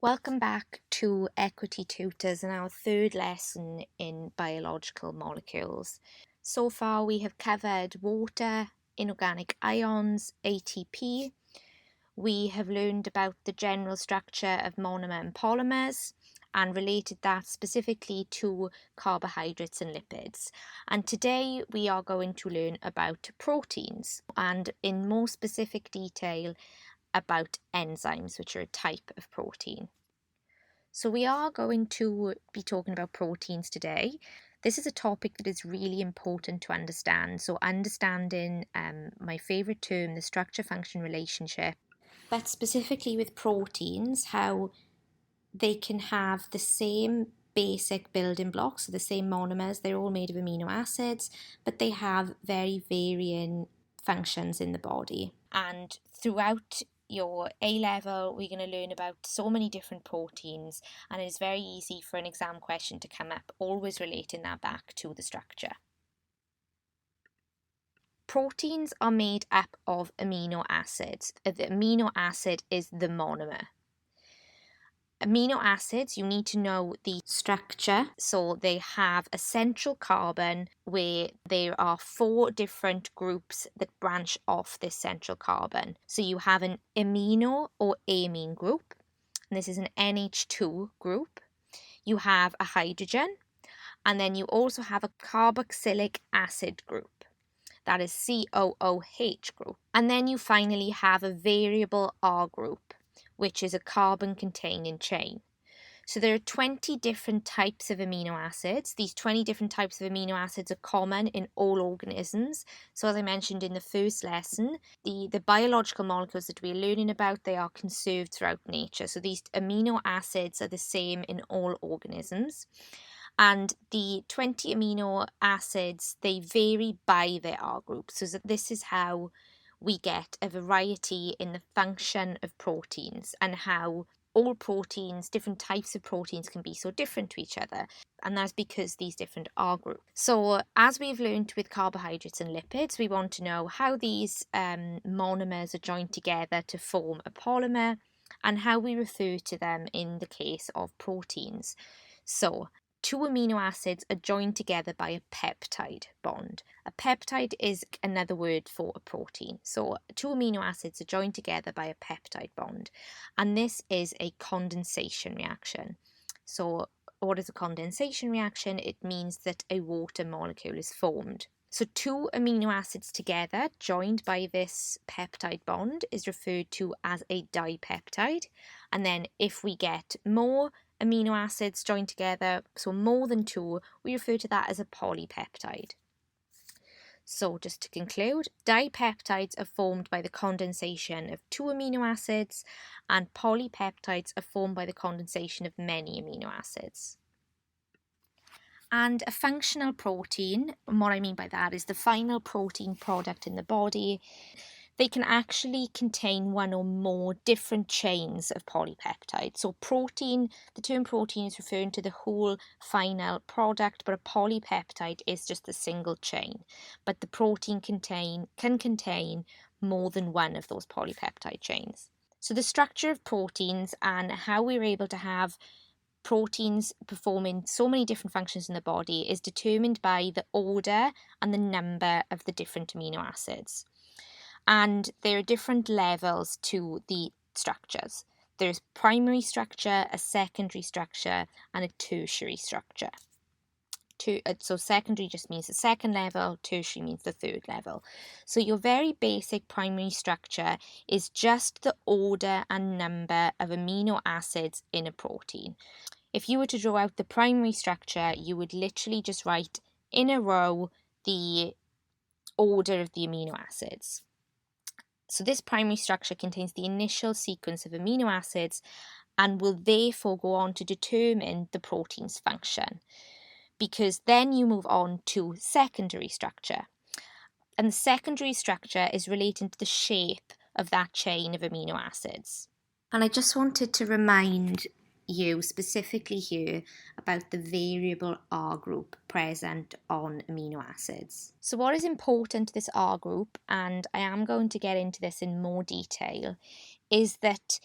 Welcome back to Equity Tutors and our third lesson in biological molecules. So far we have covered water, inorganic ions, ATP. We have learned about the general structure of monomer and polymers and related that specifically to carbohydrates and lipids. And today we are going to learn about proteins and in more specific detail about enzymes, which are a type of protein. So we are going to be talking about proteins today. This is a topic that is really important to understand. So understanding my favourite term, the structure-function relationship, but specifically with proteins, how they can have the same basic building blocks, so the same monomers, they're all made of amino acids, but they have very varying functions in the body. And throughout your A level, we're going to learn about so many different proteins, and it is very easy for an exam question to come up, always relating that back to the structure. Proteins are made up of amino acids. The amino acid is the monomer. Amino acids, you need to know the structure. So they have a central carbon where there are 4 different groups that branch off this central carbon. So you have an amino or amine group, and this is an NH2 group. You have a hydrogen, and then you also have a carboxylic acid group. That is COOH group. And then you finally have a variable R group, which is a carbon-containing chain. So there are 20 different types of amino acids. These 20 different types of amino acids are common in all organisms. So as I mentioned in the first lesson, the biological molecules that we're learning about, they are conserved throughout nature. So these amino acids are the same in all organisms. And the 20 amino acids, they vary by their R group. So this is how we get a variety in the function of proteins and how all proteins, different types of proteins can be so different to each other. And that's because these different R groups. So as we've learned with carbohydrates and lipids, we want to know how these monomers are joined together to form a polymer and how we refer to them in the case of proteins. So 2 amino acids are joined together by a peptide bond. A peptide is another word for a protein. So 2 amino acids are joined together by a peptide bond. And this is a condensation reaction. So what is a condensation reaction? It means that a water molecule is formed. So 2 amino acids together joined by this peptide bond is referred to as a dipeptide. And then if we get more amino acids joined together, so more than 2, we refer to that as a polypeptide. So just to conclude, dipeptides are formed by the condensation of 2 amino acids, and polypeptides are formed by the condensation of many amino acids. And a functional protein, and what I mean by that is the final protein product in the body, they can actually contain 1 or more different chains of polypeptides. So protein, the term protein is referring to the whole final product, but a polypeptide is just a single chain. But the protein can contain more than 1 of those polypeptide chains. So the structure of proteins and how we're able to have proteins performing so many different functions in the body is determined by the order and the number of the different amino acids. And there are different levels to the structures. There's primary structure, a secondary structure, and a tertiary structure. So secondary just means the second level, tertiary means the third level. So your very basic primary structure is just the order and number of amino acids in a protein. If you were to draw out the primary structure, you would literally just write in a row the order of the amino acids. So this primary structure contains the initial sequence of amino acids and will therefore go on to determine the protein's function, because then you move on to secondary structure. And the secondary structure is related to the shape of that chain of amino acids. And I just wanted to remind you specifically here about the variable R group present on amino acids. So what is important to this R group, and I am going to get into this in more detail, is that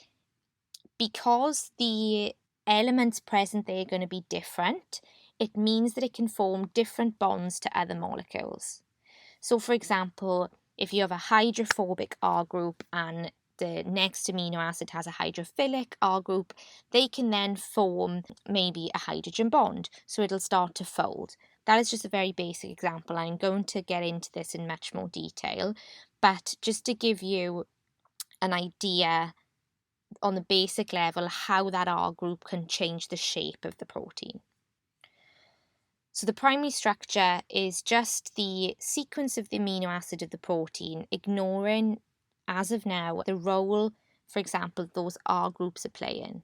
Because the elements present there are going to be different, it means that it can form different bonds to other molecules. So for example, if you have a hydrophobic R group and the next amino acid has a hydrophilic R group, they can then form maybe a hydrogen bond. So it'll start to fold. That is just a very basic example. I'm going to get into this in much more detail, but just to give you an idea on the basic level how that R group can change the shape of the protein. So the primary structure is just the sequence of the amino acid of the protein, ignoring, as of now, the role, for example, those R groups are playing.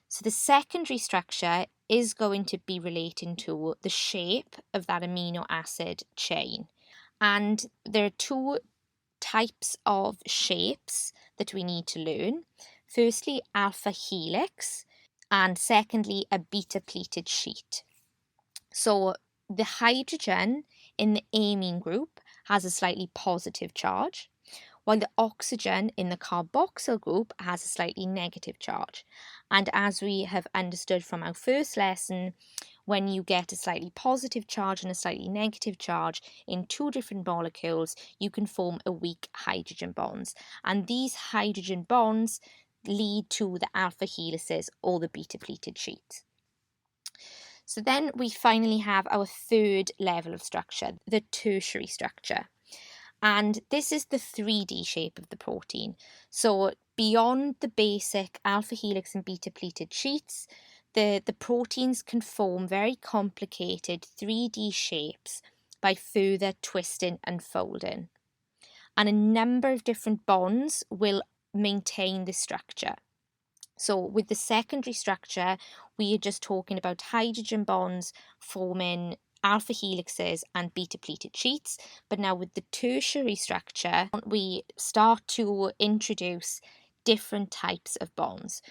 So the secondary structure is going to be relating to the shape of that amino acid chain. And there are two types of shapes that we need to learn. Firstly, alpha helix, and secondly, a beta pleated sheet. So the hydrogen in the amine group has a slightly positive charge, while the oxygen in the carboxyl group has a slightly negative charge. And as we have understood from our first lesson, when you get a slightly positive charge and a slightly negative charge in two different molecules, you can form a weak hydrogen bonds. And these hydrogen bonds lead to the alpha helices or the beta pleated sheets. So then we finally have our third level of structure, the tertiary structure. And this is the 3D shape of the protein. So beyond the basic alpha helix and beta pleated sheets, the proteins can form very complicated 3D shapes by further twisting and folding. And a number of different bonds will maintain this structure. So with the secondary structure, we are just talking about hydrogen bonds forming alpha helixes and beta pleated sheets. But now with the tertiary structure, we start to introduce different types of bonds.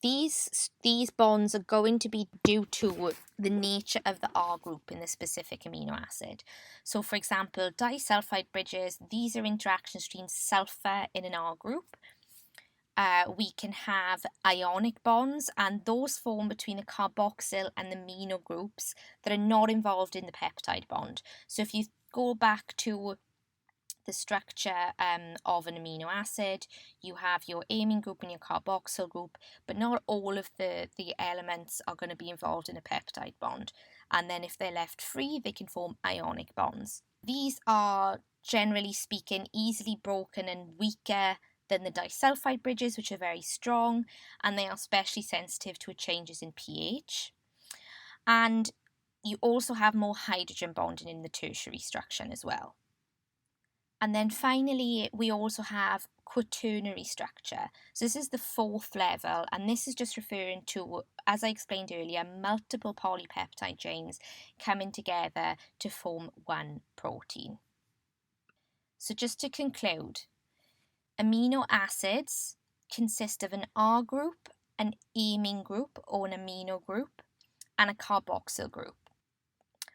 These bonds are going to be due to the nature of the R group in the specific amino acid. So for example, disulfide bridges, these are interactions between sulfur in an R group. We can have ionic bonds, and those form between the carboxyl and the amino groups that are not involved in the peptide bond. So if you go back to the structure of an amino acid, you have your amine group and your carboxyl group, but not all of the elements are going to be involved in a peptide bond. And then if they're left free, they can form ionic bonds. These are, generally speaking, easily broken and weaker than the disulfide bridges, which are very strong, and they are especially sensitive to changes in pH. And you also have more hydrogen bonding in the tertiary structure as well. And then finally, we also have quaternary structure. So this is the fourth level, and this is just referring to, as I explained earlier, multiple polypeptide chains coming together to form one protein. So just to conclude, amino acids consist of an R group, an amine group or an amino group, and a carboxyl group.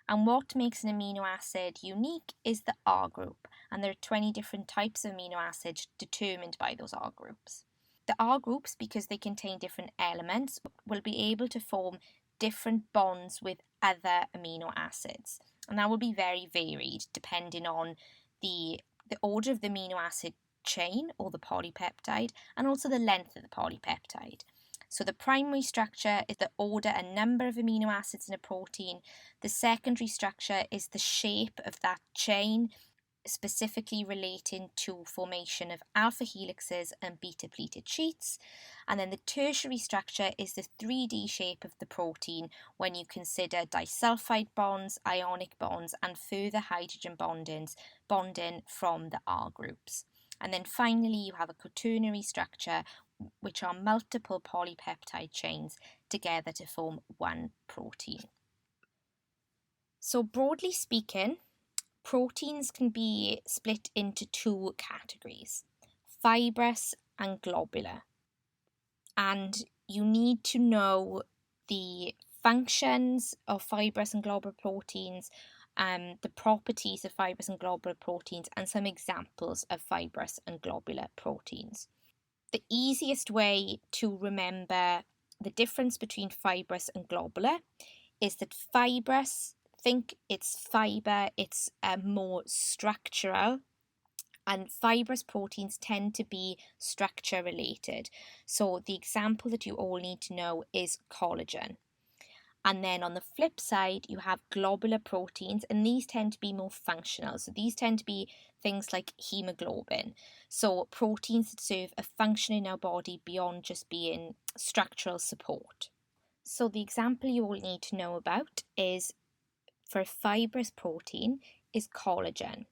And what makes an amino acid unique is the R group, and there are 20 different types of amino acids determined by those R groups. The R groups, because they contain different elements, will be able to form different bonds with other amino acids, and that will be very varied depending on the order of the amino acid chain or the polypeptide, and also the length of the polypeptide. So the primary structure is the order and number of amino acids in a protein. The secondary structure is the shape of that chain, specifically relating to formation of alpha helixes and beta pleated sheets. And then the tertiary structure is the 3D shape of the protein when you consider disulfide bonds, ionic bonds, and further hydrogen bonding from the R groups. And then finally, you have a quaternary structure, which are multiple polypeptide chains together to form one protein. So broadly speaking, proteins can be split into two categories, fibrous and globular. And you need to know the functions of fibrous and globular proteins, the properties of fibrous and globular proteins, and some examples of fibrous and globular proteins. The easiest way to remember the difference between fibrous and globular is that fibrous, think it's fiber, it's more structural, and fibrous proteins tend to be structure related. So the example that you all need to know is collagen. And then on the flip side, you have globular proteins, and these tend to be more functional. So these tend to be things like hemoglobin. So proteins that serve a function in our body beyond just being structural support. So the example you all need to know about is, for a fibrous protein, is collagen.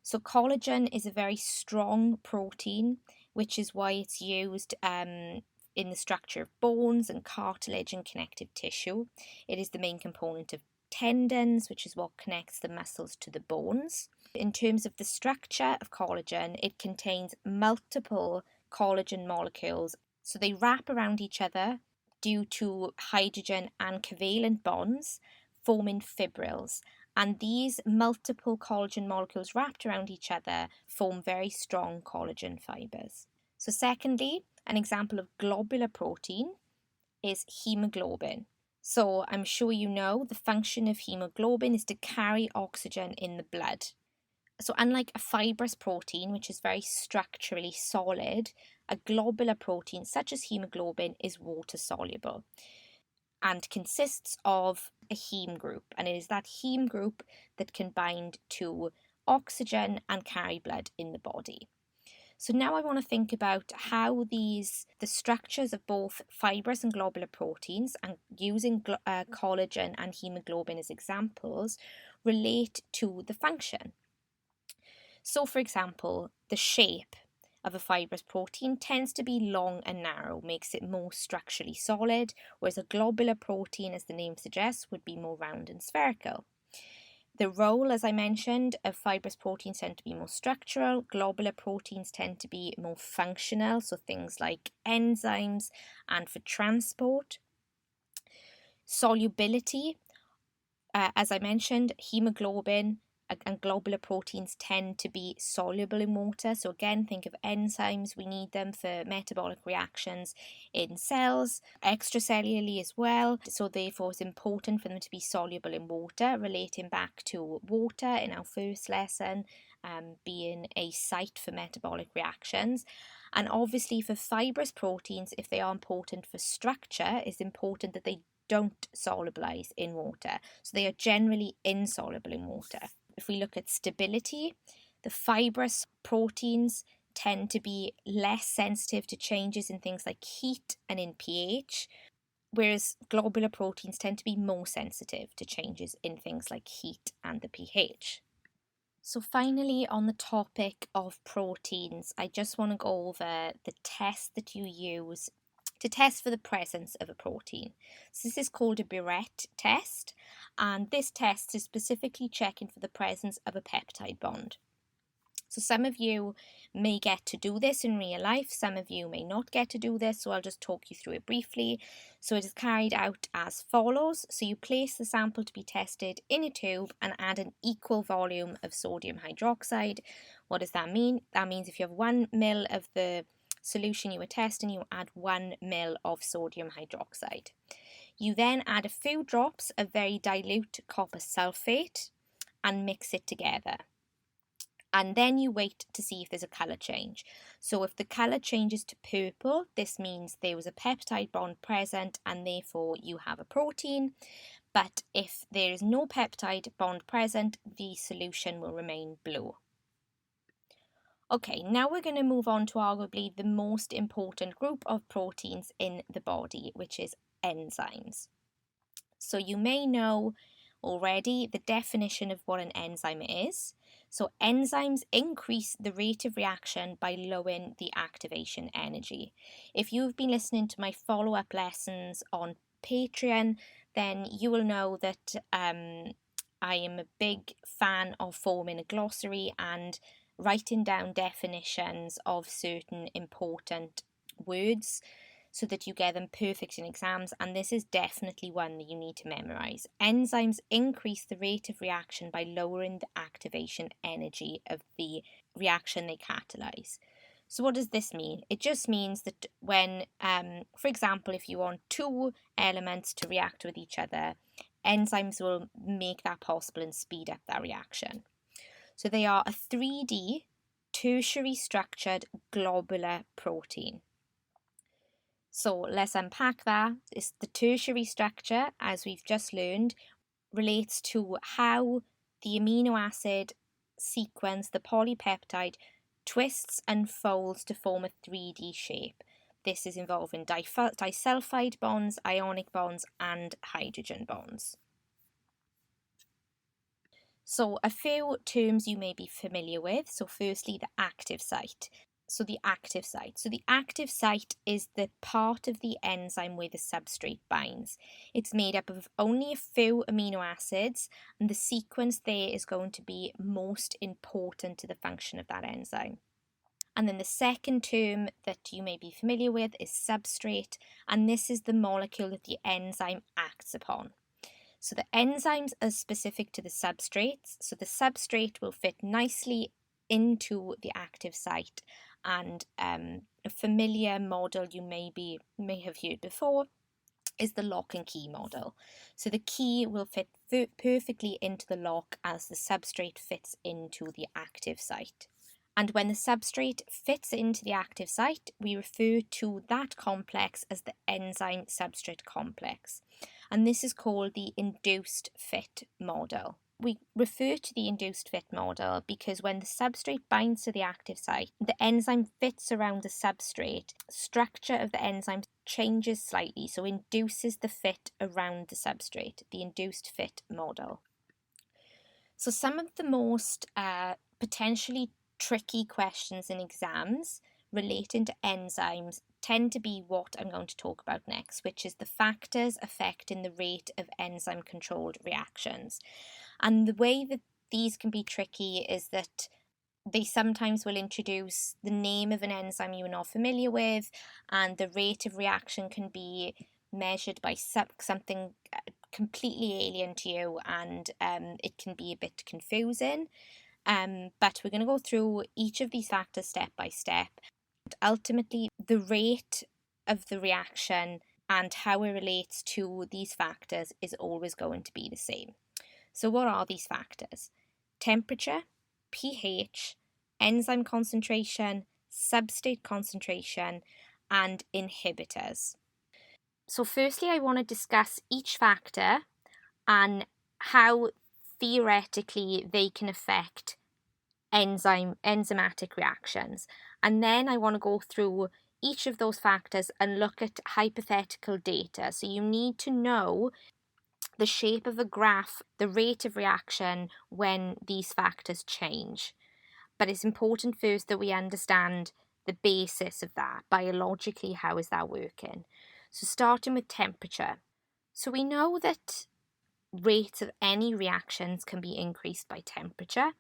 So collagen is a very strong protein, which is why it's used in the structure of bones and cartilage and connective tissue. It is the main component of tendons, which is what connects the muscles to the bones. In terms of the structure of collagen, it contains multiple collagen molecules. So they wrap around each other due to hydrogen and covalent bonds, forming fibrils. And these multiple collagen molecules wrapped around each other form very strong collagen fibers. So secondly, an example of globular protein is hemoglobin. So I'm sure you know the function of hemoglobin is to carry oxygen in the blood. So unlike a fibrous protein, which is very structurally solid, a globular protein such as hemoglobin is water soluble and consists of a heme group, and it is that heme group that can bind to oxygen and carry blood in the body. So now I want to think about how the structures of both fibrous and globular proteins, and using collagen and hemoglobin as examples, relate to the function. So for example, the shape of a fibrous protein tends to be long and narrow, makes it more structurally solid, whereas a globular protein, as the name suggests, would be more round and spherical. The role, as I mentioned, of fibrous proteins tend to be more structural. Globular proteins tend to be more functional, so things like enzymes and for transport. Solubility, as I mentioned, hemoglobin and globular proteins tend to be soluble in water. So again, think of enzymes. We need them for metabolic reactions in cells, extracellularly as well. So therefore, it's important for them to be soluble in water, relating back to water in our first lesson, being a site for metabolic reactions. And obviously for fibrous proteins, if they are important for structure, it's important that they don't solubilize in water. So they are generally insoluble in water. If we look at stability, the fibrous proteins tend to be less sensitive to changes in things like heat and in pH, whereas globular proteins tend to be more sensitive to changes in things like heat and the pH. So finally, on the topic of proteins, I just want to go over the test that you use to test for the presence of a protein. So this is called a Biret test, and this test is specifically checking for the presence of a peptide bond. So some of you may get to do this in real life, some of you may not get to do this, so I'll just talk you through it briefly. So it is carried out as follows. So you place the sample to be tested in a tube and add an equal volume of sodium hydroxide. What does that mean? That means if you have 1 ml of the solution you were testing, you add 1 ml of sodium hydroxide. You then add a few drops of very dilute copper sulfate and mix it together. And then you wait to see if there's a colour change. So if the colour changes to purple, this means there was a peptide bond present and therefore you have a protein. But if there is no peptide bond present, the solution will remain blue. Okay, now we're going to move on to arguably the most important group of proteins in the body, which is enzymes. So you may know already the definition of what an enzyme is. So enzymes increase the rate of reaction by lowering the activation energy. If you've been listening to my follow-up lessons on Patreon, then you will know that I am a big fan of forming a glossary and writing down definitions of certain important words so that you get them perfect in exams, and this is definitely one that you need to memorize. Enzymes increase the rate of reaction by lowering the activation energy of the reaction they catalyze. So what does this mean? It just means that when, for example, if you want two elements to react with each other, enzymes will make that possible and speed up that reaction. So they are a 3D tertiary structured globular protein. So let's unpack that. It's the tertiary structure, as we've just learned, relates to how the amino acid sequence, the polypeptide, twists and folds to form a 3D shape. This is involving disulfide bonds, ionic bonds, and hydrogen bonds. So a few terms you may be familiar with. So firstly, the active site. So the active site is the part of the enzyme where the substrate binds. It's made up of only a few amino acids, and the sequence there is going to be most important to the function of that enzyme. And then the second term that you may be familiar with is substrate, and this is the molecule that the enzyme acts upon. So the enzymes are specific to the substrates, so the substrate will fit nicely into the active site, and a familiar model you may have heard before is the lock and key model. So the key will fit perfectly into the lock as the substrate fits into the active site. And when the substrate fits into the active site, we refer to that complex as the enzyme-substrate complex. And this is called the induced fit model. We refer to the induced fit model because when the substrate binds to the active site, the enzyme fits around the substrate. Structure of the enzyme changes slightly, so induces the fit around the substrate, the induced fit model. So some of the most potentially tricky questions in exams relating to enzymes tend to be what I'm going to talk about next, which is the factors affecting the rate of enzyme-controlled reactions. And the way that these can be tricky is that they sometimes will introduce the name of an enzyme you're not familiar with, and the rate of reaction can be measured by something completely alien to you, and it can be a bit confusing. But we're going to go through each of these factors step by step. Ultimately, the rate of the reaction and how it relates to these factors is always going to be the same. So what are these factors? Temperature, pH, enzyme concentration, substrate concentration, and inhibitors. So firstly, I want to discuss each factor and how theoretically they can affect enzymatic reactions. And then I want to go through each of those factors and look at hypothetical data. So you need to know the shape of a graph, the rate of reaction when these factors change. But it's important first that we understand the basis of that. Biologically, how is that working? So starting with temperature. So we know that rates of any reactions can be increased by temperature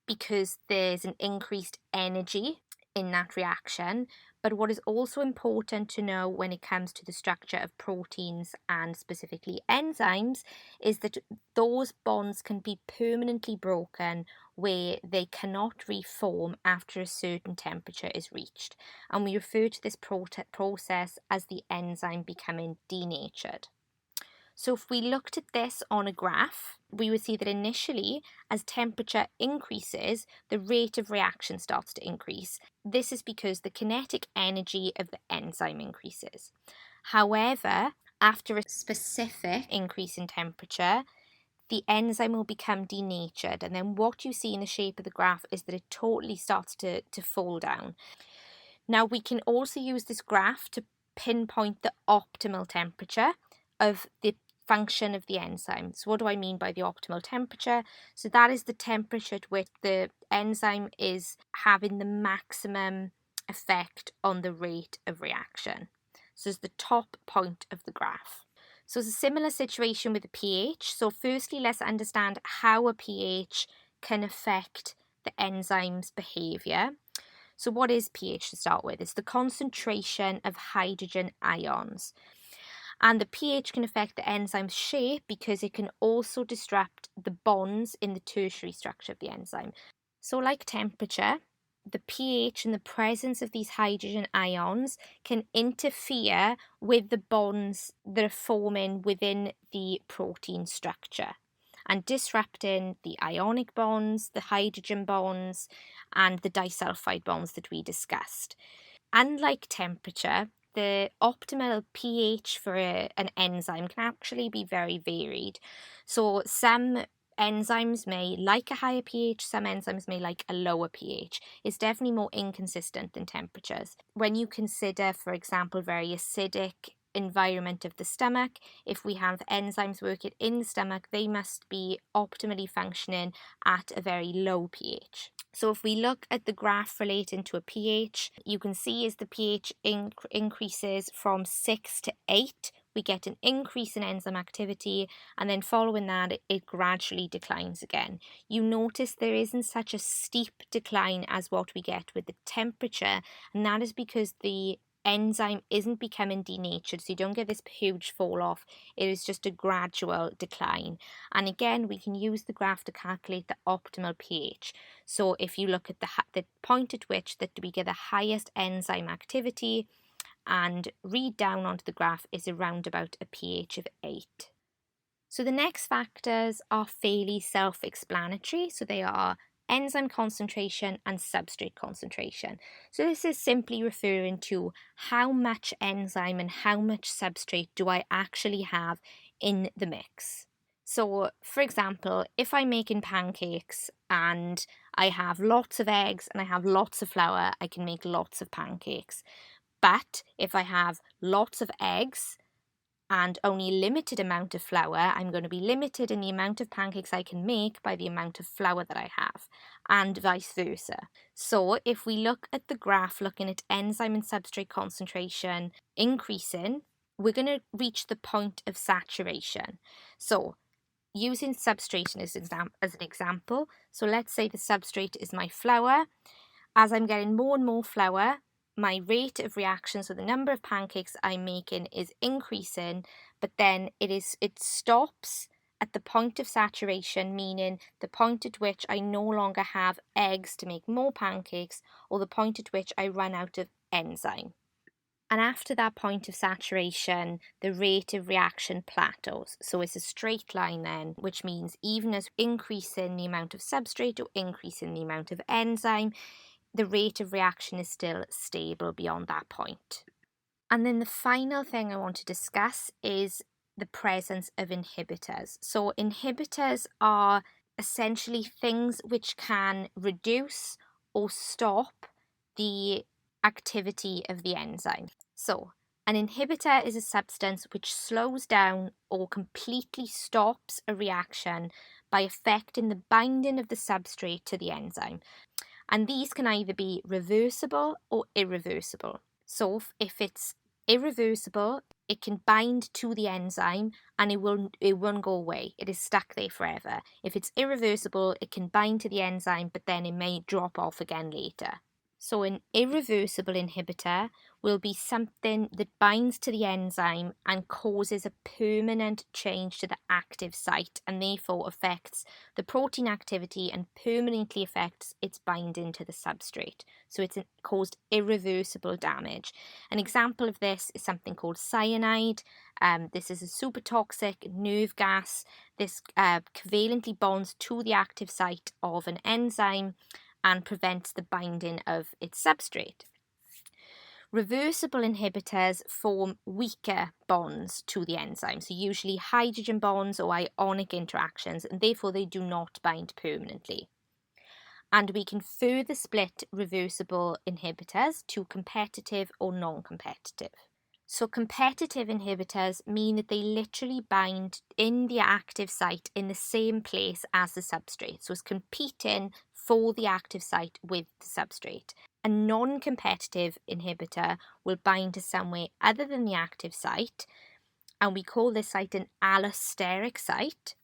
because there's an increased energy in that reaction. But what is also important to know when it comes to the structure of proteins and specifically enzymes is that those bonds can be permanently broken where they cannot reform after a certain temperature is reached. And we refer to this process as the enzyme becoming denatured. So if we looked at this on a graph, we would see that initially, as temperature increases, the rate of reaction starts to increase. This is because the kinetic energy of the enzyme increases. However, after a specific increase in temperature, the enzyme will become denatured. And then what you see in the shape of the graph is that it totally starts to fall down. Now, we can also use this graph to pinpoint the optimal temperature of the function of the enzyme. So what do I mean by the optimal temperature? So that is the temperature at which the enzyme is having the maximum effect on the rate of reaction. So it's the top point of the graph. So it's a similar situation with the pH. So firstly, let's understand how a pH can affect the enzyme's behavior. So what is pH to start with? It's the concentration of hydrogen ions. And the pH can affect the enzyme's shape because it can also disrupt the bonds in the tertiary structure of the enzyme. So like temperature, the pH and the presence of these hydrogen ions can interfere with the bonds that are forming within the protein structure and disrupting the ionic bonds, the hydrogen bonds, and the disulfide bonds that we discussed. Unlike temperature, the optimal pH for an enzyme can actually be very varied. So some enzymes may like a higher pH, some enzymes may like a lower pH. It's definitely more inconsistent than temperatures. When you consider, for example, very acidic environment of the stomach, if we have enzymes working in the stomach, they must be optimally functioning at a very low pH. So if we look at the graph relating to a pH, you can see as the pH increases from 6 to 8, we get an increase in enzyme activity, and then following that, it gradually declines again. You notice there isn't such a steep decline as what we get with the temperature, and that is because the enzyme isn't becoming denatured, so you don't get this huge fall off. It is just a gradual decline. And again, we can use the graph to calculate the optimal pH. So if you look at the point at which that we get the highest enzyme activity and read down onto the graph is around about a pH of 8. So the next factors are fairly self-explanatory. So they are enzyme concentration and substrate concentration. So this is simply referring to how much enzyme and how much substrate do I actually have in the mix. So for example, if I'm making pancakes and I have lots of eggs and I have lots of flour, I can make lots of pancakes. But if I have lots of eggs and only a limited amount of flour, I'm going to be limited in the amount of pancakes I can make by the amount of flour that I have, and vice versa. So if we look at the graph looking at enzyme and substrate concentration increasing, we're going to reach the point of saturation. So using substrate as an example, so let's say the substrate is my flour. As I'm getting more and more flour, my rate of reaction, so the number of pancakes I'm making, is increasing, but then it stops at the point of saturation, meaning the point at which I no longer have eggs to make more pancakes, or the point at which I run out of enzyme. And after that point of saturation, the rate of reaction plateaus. So it's a straight line then, which means even as increasing the amount of substrate or increasing the amount of enzyme, the rate of reaction is still stable beyond that point. And then the final thing I want to discuss is the presence of inhibitors. So inhibitors are essentially things which can reduce or stop the activity of the enzyme. So an inhibitor is a substance which slows down or completely stops a reaction by affecting the binding of the substrate to the enzyme. And these can either be reversible or irreversible. So if it's irreversible, it can bind to the enzyme and it won't go away. It is stuck there forever. If it's irreversible, it can bind to the enzyme, but then it may drop off again later. So an irreversible inhibitor will be something that binds to the enzyme and causes a permanent change to the active site, and therefore affects the protein activity and permanently affects its binding to the substrate. So it's caused irreversible damage. An example of this is something called cyanide. This is a super toxic nerve gas. This covalently bonds to the active site of an enzyme and prevents the binding of its substrate. Reversible inhibitors form weaker bonds to the enzyme, so usually hydrogen bonds or ionic interactions, and therefore they do not bind permanently. And we can further split reversible inhibitors to competitive or non-competitive. So competitive inhibitors mean that they literally bind in the active site in the same place as the substrate. So it's competing for the active site with the substrate. A non-competitive inhibitor will bind to somewhere other than the active site, and we call this site an allosteric site.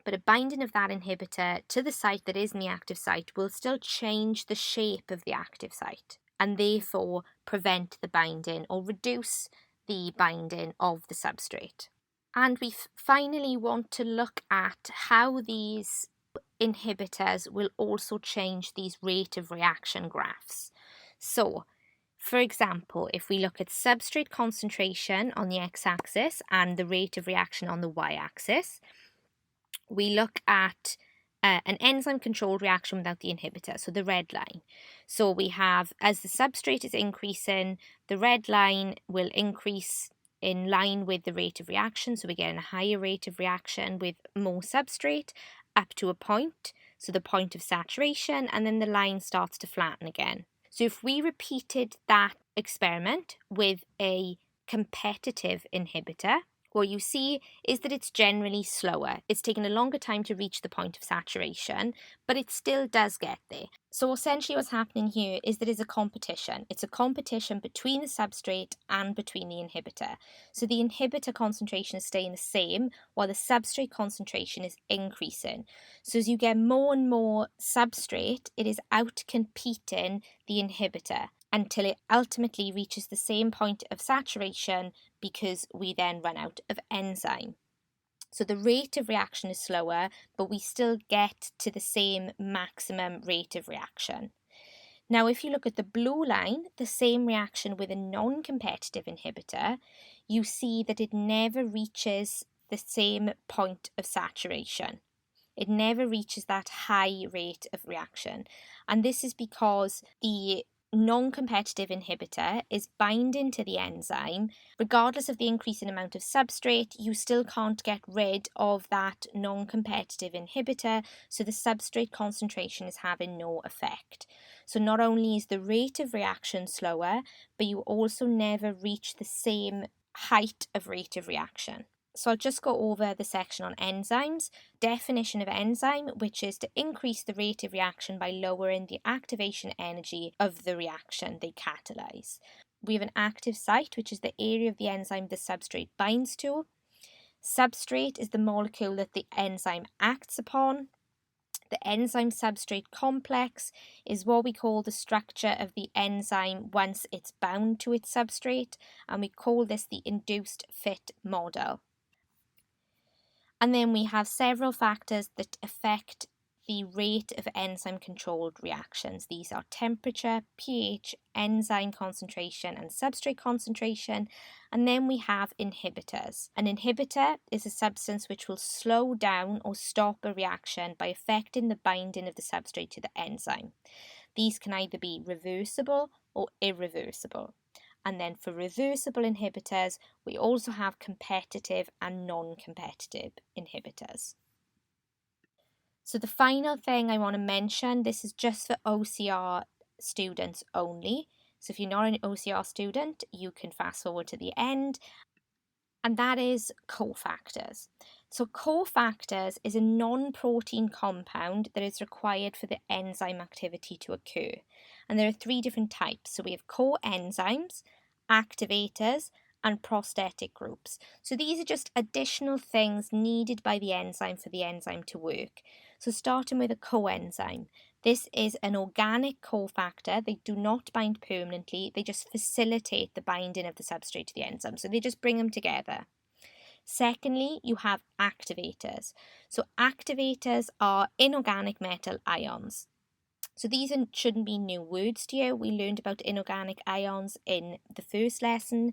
But a binding of that inhibitor to the site that is in the active site will still change the shape of the active site and therefore prevent the binding or reduce the binding of the substrate. And we finally want to look at how these inhibitors will also change these rate of reaction graphs. So, for example, if we look at substrate concentration on the x-axis and the rate of reaction on the y-axis, we look at an enzyme-controlled reaction without the inhibitor, so the red line. So we have, as the substrate is increasing, the red line will increase in line with the rate of reaction, so we get a higher rate of reaction with more substrate up to a point, so the point of saturation, and then the line starts to flatten again. So if we repeated that experiment with a competitive inhibitor, what you see is that it's generally slower. It's taken a longer time to reach the point of saturation, but it still does get there. So essentially what's happening here is that it's a competition. It's a competition between the substrate and between the inhibitor. So the inhibitor concentration is staying the same while the substrate concentration is increasing. So as you get more and more substrate, it is out-competing the inhibitor until it ultimately reaches the same point of saturation because we then run out of enzyme. So the rate of reaction is slower, but we still get to the same maximum rate of reaction. Now, if you look at the blue line, the same reaction with a non-competitive inhibitor, you see that it never reaches the same point of saturation. It never reaches that high rate of reaction. And this is because the non-competitive inhibitor is binding to the enzyme. Regardless of the increasing amount of substrate, you still can't get rid of that non-competitive inhibitor, so the substrate concentration is having no effect. So not only is the rate of reaction slower, but you also never reach the same height of rate of reaction. So I'll just go over the section on enzymes. Definition of enzyme, which is to increase the rate of reaction by lowering the activation energy of the reaction they catalyze. We have an active site, which is the area of the enzyme the substrate binds to. Substrate is the molecule that the enzyme acts upon. The enzyme-substrate complex is what we call the structure of the enzyme once it's bound to its substrate, and we call this the induced fit model. And then we have several factors that affect the rate of enzyme-controlled reactions. These are temperature, pH, enzyme concentration, and substrate concentration. And then we have inhibitors. An inhibitor is a substance which will slow down or stop a reaction by affecting the binding of the substrate to the enzyme. These can either be reversible or irreversible. And then for reversible inhibitors, we also have competitive and non-competitive inhibitors. So the final thing I want to mention, this is just for OCR students only. So if you're not an OCR student, you can fast forward to the end. And that is cofactors. So cofactors is a non-protein compound that is required for the enzyme activity to occur. And there are three different types. So we have coenzymes, activators, and prosthetic groups. So these are just additional things needed by the enzyme for the enzyme to work. So starting with a coenzyme. This is an organic cofactor. They do not bind permanently. They just facilitate the binding of the substrate to the enzyme. So they just bring them together. Secondly, you have activators. So activators are inorganic metal ions. So these shouldn't be new words to you. We learned about inorganic ions in the first lesson.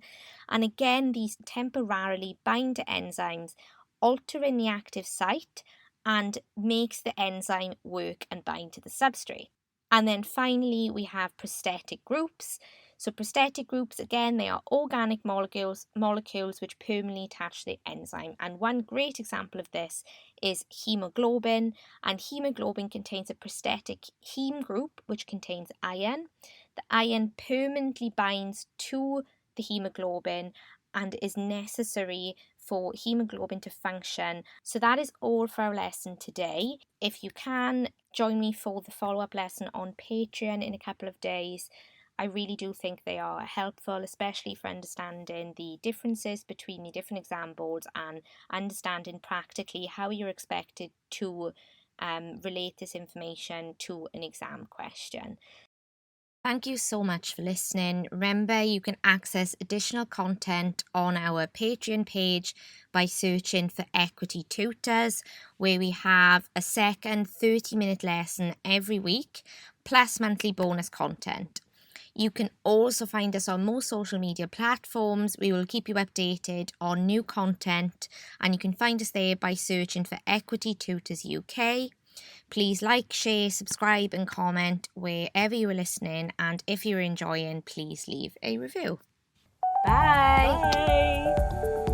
And again, these temporarily bind to enzymes, altering the active site, and makes the enzyme work and bind to the substrate. And then finally, we have prosthetic groups. So prosthetic groups, again, they are organic molecules which permanently attach to the enzyme. And one great example of this is hemoglobin. And hemoglobin contains a prosthetic heme group, which contains iron. The iron permanently binds to the hemoglobin and is necessary for hemoglobin to function. So that is all for our lesson today. If you can, join me for the follow-up lesson on Patreon in a couple of days. I really do think they are helpful, especially for understanding the differences between the different exam boards and understanding practically how you're expected to relate this information to an exam question. Thank you so much for listening. Remember, you can access additional content on our Patreon page by searching for Equity Tutors, where we have a second 30-minute lesson every week, plus monthly bonus content. You can also find us on most social media platforms. We will keep you updated on new content, and you can find us there by searching for Equity Tutors UK. Please like, share, subscribe and comment wherever you are listening, and if you're enjoying, please leave a review. Bye! Bye!